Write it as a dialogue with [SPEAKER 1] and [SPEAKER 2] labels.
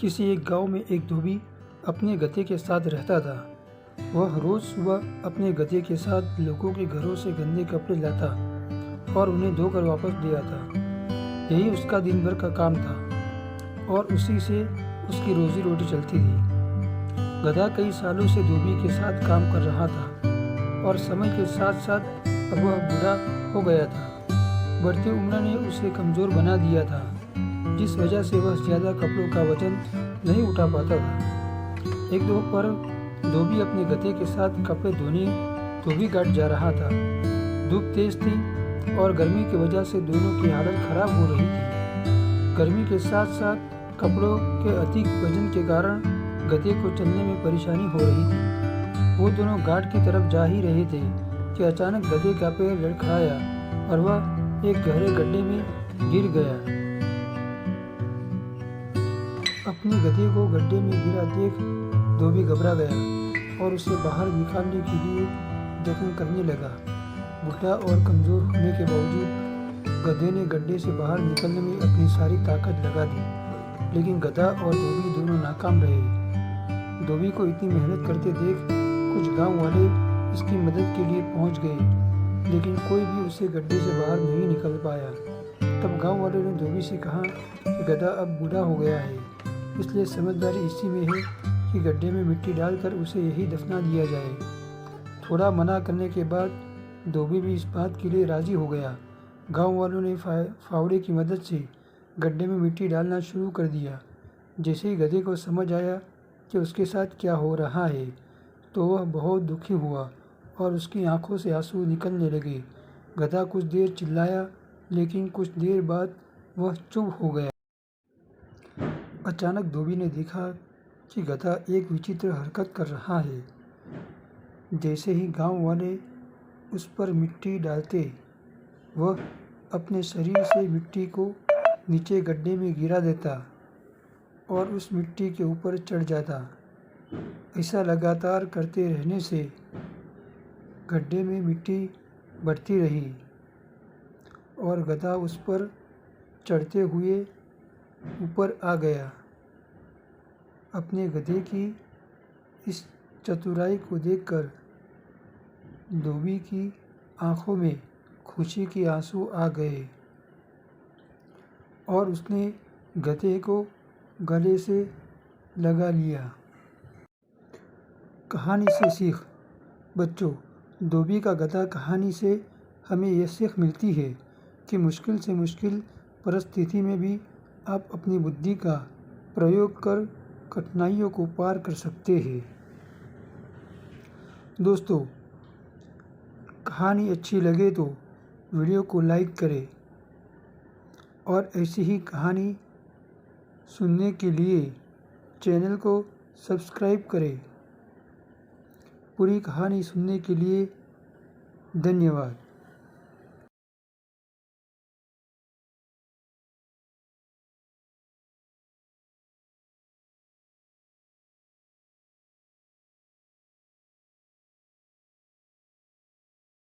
[SPEAKER 1] किसी एक गांव में एक धोबी अपने गधे के साथ रहता था। वह रोज़ सुबह अपने गधे के साथ लोगों के घरों से गंदे कपड़े लाता और उन्हें धोकर वापस ले आता। यही उसका दिन भर का काम था और उसी से उसकी रोजी रोटी चलती थी। गधा कई सालों से धोबी के साथ काम कर रहा था और समय के साथ साथ अब वह बूढ़ा हो गया था। बढ़ती उम्र ने उसे कमज़ोर बना दिया था, जिस वजह से वह ज़्यादा कपड़ों का वजन नहीं उठा पाता था। एक दोपहर धोबी अपने गधे के साथ कपड़े धोने धोबी घाट जा रहा था। धूप तेज थी और गर्मी की वजह से दोनों की हालत खराब हो रही थी। गर्मी के साथ साथ कपड़ों के अधिक वजन के कारण गधे को चलने में परेशानी हो रही थी। वो दोनों घाट की तरफ जा ही रहे थे कि अचानक गधे का पैर लड़खड़ाया और वह एक गहरे गड्ढे में गिर गया। अपने गधे को गड्ढे में गिरा देख धोबी घबरा गया और उसे बाहर निकालने के लिए यत्न करने लगा। बूढ़ा और कमज़ोर होने के बावजूद गधे ने गड्ढे से बाहर निकलने में अपनी सारी ताकत लगा दी, लेकिन गधा और धोबी दोनों नाकाम रहे। धोबी को इतनी मेहनत करते देख कुछ गांव वाले इसकी मदद के लिए पहुंच गए, लेकिन कोई भी उसे गड्ढे से बाहर नहीं निकल पाया। तब गांव वालों ने धोबी से कहा कि गधा अब बूढ़ा हो गया है, इसलिए समझदारी इसी में है कि गड्ढे में मिट्टी डालकर उसे यही दफना दिया जाए। थोड़ा मना करने के बाद धोबी भी इस बात के लिए राजी हो गया। गांव वालों ने फावड़े की मदद से गड्ढे में मिट्टी डालना शुरू कर दिया। जैसे ही गधे को समझ आया कि उसके साथ क्या हो रहा है, तो वह बहुत दुखी हुआ और उसकी आंखों से आंसू निकलने लगे। गधा कुछ देर चिल्लाया, लेकिन कुछ देर बाद वह चुप हो गया। अचानक धोबी ने देखा कि गधा एक विचित्र हरकत कर रहा है। जैसे ही गांव वाले उस पर मिट्टी डालते, वह अपने शरीर से मिट्टी को नीचे गड्ढे में गिरा देता और उस मिट्टी के ऊपर चढ़ जाता। ऐसा लगातार करते रहने से गड्ढे में मिट्टी बढ़ती रही और गधा उस पर चढ़ते हुए ऊपर आ गया। अपने गधे की इस चतुराई को देखकर धोबी की आंखों में खुशी के आंसू आ गए और उसने गधे को गले से लगा लिया। कहानी से सीख। बच्चों, धोबी का गधा कहानी से हमें यह सीख मिलती है कि मुश्किल से मुश्किल परिस्थिति में भी आप अपनी बुद्धि का प्रयोग कर कठिनाइयों को पार कर सकते हैं। दोस्तों, कहानी अच्छी लगे तो वीडियो को लाइक करें और ऐसी ही कहानी सुनने के लिए चैनल को सब्सक्राइब करें। पूरी कहानी सुनने के लिए धन्यवाद।